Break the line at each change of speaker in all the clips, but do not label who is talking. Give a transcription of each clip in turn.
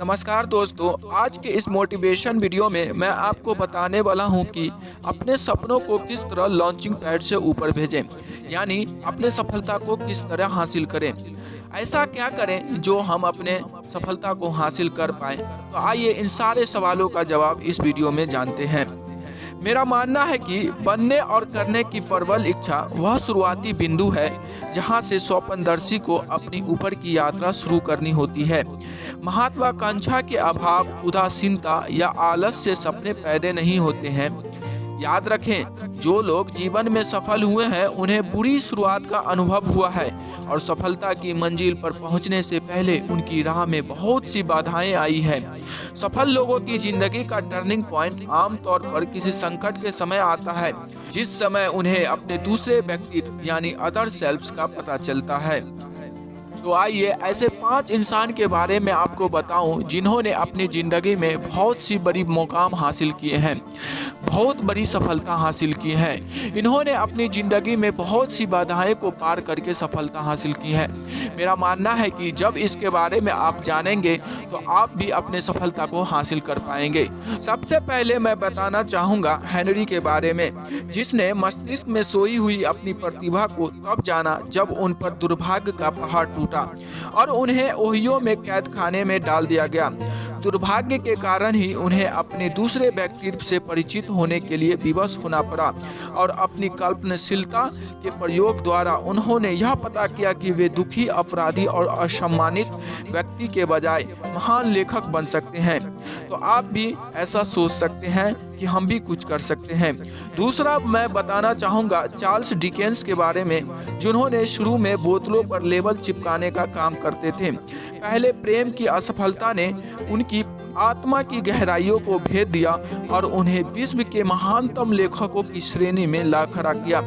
नमस्कार दोस्तों, आज के इस मोटिवेशन वीडियो में मैं आपको बताने वाला हूं कि अपने सपनों को किस तरह लॉन्चिंग पैड से ऊपर भेजें, यानी अपने सफलता को किस तरह हासिल करें। ऐसा क्या करें जो हम अपने सफलता को हासिल कर पाएं। तो आइए इन सारे सवालों का जवाब इस वीडियो में जानते हैं। मेरा मानना है कि बनने और करने की प्रबल इच्छा वह शुरुआती बिंदु है जहां से स्वप्नदर्शी को अपनी ऊपर की यात्रा शुरू करनी होती है। महत्वाकांक्षा के अभाव, उदासीनता या आलस से सपने पैदा नहीं होते हैं। याद रखें, जो लोग जीवन में सफल हुए हैं उन्हें बुरी शुरुआत का अनुभव हुआ है और सफलता की मंजिल पर पहुंचने से पहले उनकी राह में बहुत सी बाधाएं आई है। सफल लोगों की जिंदगी का टर्निंग पॉइंट आमतौर पर किसी संकट के समय आता है, जिस समय उन्हें अपने दूसरे व्यक्तित्व यानी अदर सेल्फ्स का पता चलता है। तो आइए ऐसे 5 इंसान के बारे में आपको बताऊं जिन्होंने अपनी ज़िंदगी में बहुत सी बड़ी मुकाम हासिल किए हैं, बहुत बड़ी सफलता हासिल की है। इन्होंने अपनी ज़िंदगी में बहुत सी बाधाएं को पार करके सफलता हासिल की है। मेरा मानना है कि जब इसके बारे में आप जानेंगे तो आप भी अपने सफलता को हासिल कर पाएंगे। सबसे पहले मैं बताना चाहूँगा हेनरी के बारे में, जिसने मस्तिष्क में सोई हुई अपनी प्रतिभा को तब जाना जब उन पर दुर्भाग्य का पहाड़ टूटा और उन्हें ओहियो में कैद खाने में डाल दिया गया। दुर्भाग्य के कारण ही उन्हें अपने दूसरे व्यक्तित्व से परिचित होने के लिए विवश होना पड़ा और अपनी कल्पनाशीलता के प्रयोग द्वारा उन्होंने यह पता किया कि वे दुखी, अपराधी और असम्मानित व्यक्ति के बजाय महान लेखक बन सकते हैं। तो आप भी ऐसा सोच सकते हैं कि हम भी कुछ कर सकते हैं। दूसरा मैं बताना चाहूँगा चार्ल्स डिकेंस के बारे में, जिन्होंने शुरू में बोतलों पर लेबल चिपकाने का काम करते थे। पहले प्रेम की असफलता ने उनकी आत्मा की गहराइयों को भेद दिया और उन्हें विश्व के महानतम लेखकों की श्रेणी में ला खड़ा किया।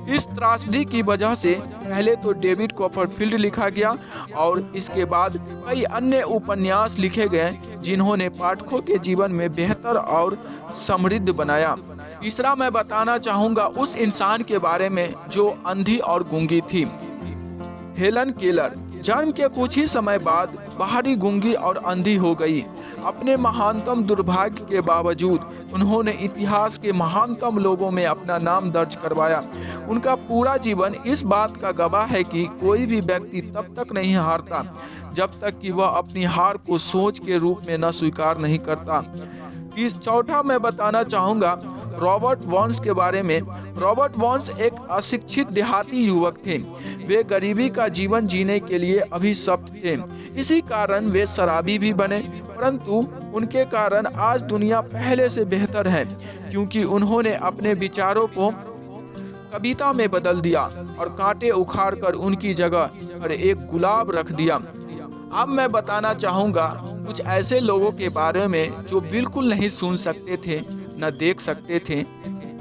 इस त्रासदी की वजह से पहले तो डेविड कॉपरफील्ड लिखा गया और इसके बाद कई अन्य उपन्यास लिखे गए जिन्होंने पाठकों के जीवन में बेहतर और समृद्ध बनाया। तीसरा मैं बताना चाहूँगा उस इंसान के बारे में जो अंधी और गूंगी थी, हेलन केलर। जन्म के कुछ ही समय बाद बाहरी गूंगी और अंधी हो गई। अपने महानतम दुर्भाग्य के बावजूद उन्होंने इतिहास के महानतम लोगों में अपना नाम दर्ज करवाया। उनका पूरा जीवन इस बात का गवाह है कि कोई भी व्यक्ति तब तक नहीं हारता जब तक कि वह अपनी हार को सोच के रूप में न स्वीकार नहीं करता। चौथा मैं बताना चाहूँगा रॉबर्ट वॉन्स के बारे में। रॉबर्ट वॉन्स एक अशिक्षित देहाती युवक थे। वे गरीबी का जीवन जीने के लिए अभिशप्त थे। इसी कारण वे शराबी भी बने, परंतु उनके कारण आज दुनिया पहले से बेहतर है, क्योंकि उन्होंने अपने विचारों को कविता में बदल दिया और कांटे उखाड़कर उनकी जगह पर एक गुलाब रख दिया। अब मैं बताना चाहूँगा कुछ ऐसे लोगों के बारे में जो बिल्कुल नहीं सुन सकते थे, न देख सकते थे,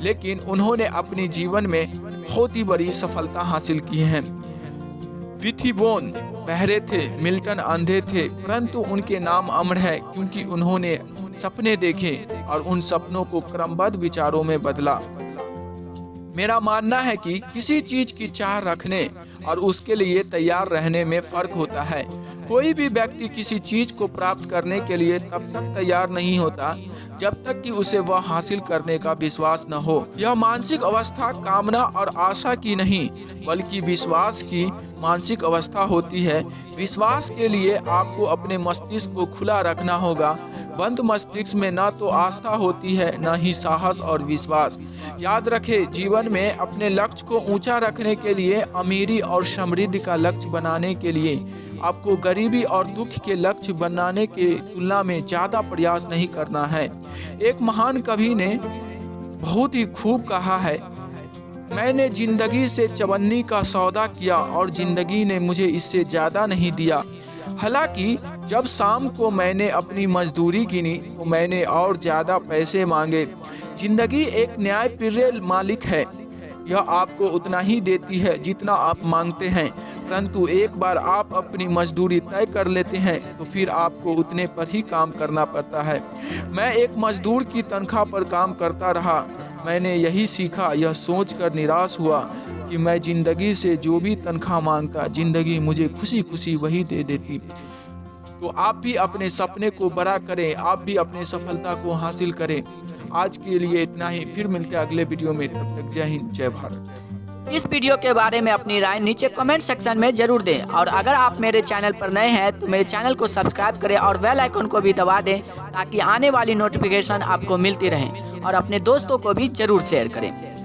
लेकिन उन्होंने अपने जीवन में बहुत ही बड़ी सफलता हासिल की है। विथिवोन बहरे थे, मिल्टन अंधे थे, परंतु उनके नाम अमर है क्योंकि उन्होंने सपने देखे और उन सपनों को क्रमबद्ध विचारों में बदला। मेरा मानना है कि किसी चीज की चाह रखने और उसके लिए तैयार रहने में फर्क होता है। कोई भी व्यक्ति किसी चीज को प्राप्त करने के लिए तब तक तैयार नहीं होता जब तक कि उसे वह हासिल करने का विश्वास न हो। यह मानसिक अवस्था कामना और आशा की नहीं बल्कि विश्वास की मानसिक अवस्था होती है। विश्वास के लिए आपको अपने मस्तिष्क को खुला रखना होगा। बंद मस्तिष्क में न तो आस्था होती है न ही साहस और विश्वास। याद रखें, जीवन में अपने लक्ष्य को ऊंचा रखने के लिए, अमीरी और समृद्धि का लक्ष्य बनाने के लिए आपको गरीबी और दुख के लक्ष्य बनाने के तुलना में ज़्यादा प्रयास नहीं करना है। एक महान कवि ने बहुत ही खूब कहा है, मैंने जिंदगी से चवन्नी का सौदा किया और जिंदगी ने मुझे इससे ज़्यादा नहीं दिया। हालांकि जब शाम को मैंने अपनी मजदूरी गिनी तो मैंने और ज़्यादा पैसे मांगे। जिंदगी एक न्यायप्रिय मालिक है, यह आपको उतना ही देती है जितना आप मांगते हैं, परंतु एक बार आप अपनी मजदूरी तय कर लेते हैं तो फिर आपको उतने पर ही काम करना पड़ता है। मैं एक मजदूर की तनख्वाह पर काम करता रहा। मैंने यही सीखा, यह सोचकर निराश हुआ कि मैं ज़िंदगी से जो भी तनख्वाह मांगता, ज़िंदगी मुझे खुशी खुशी वही दे देती। तो आप भी अपने सपने को बड़ा करें, आप भी अपने सफलता को हासिल करें। आज के लिए इतना ही, फिर मिलते हैं अगले वीडियो में। तब तक जय हिंद, जय भारत।
इस वीडियो के बारे में अपनी राय नीचे कमेंट सेक्शन में जरूर दें और अगर आप मेरे चैनल पर नए हैं तो मेरे चैनल को सब्सक्राइब करें और बेल आइकन को भी दबा दें ताकि आने वाली नोटिफिकेशन आपको मिलती रहे और अपने दोस्तों को भी जरूर शेयर करें।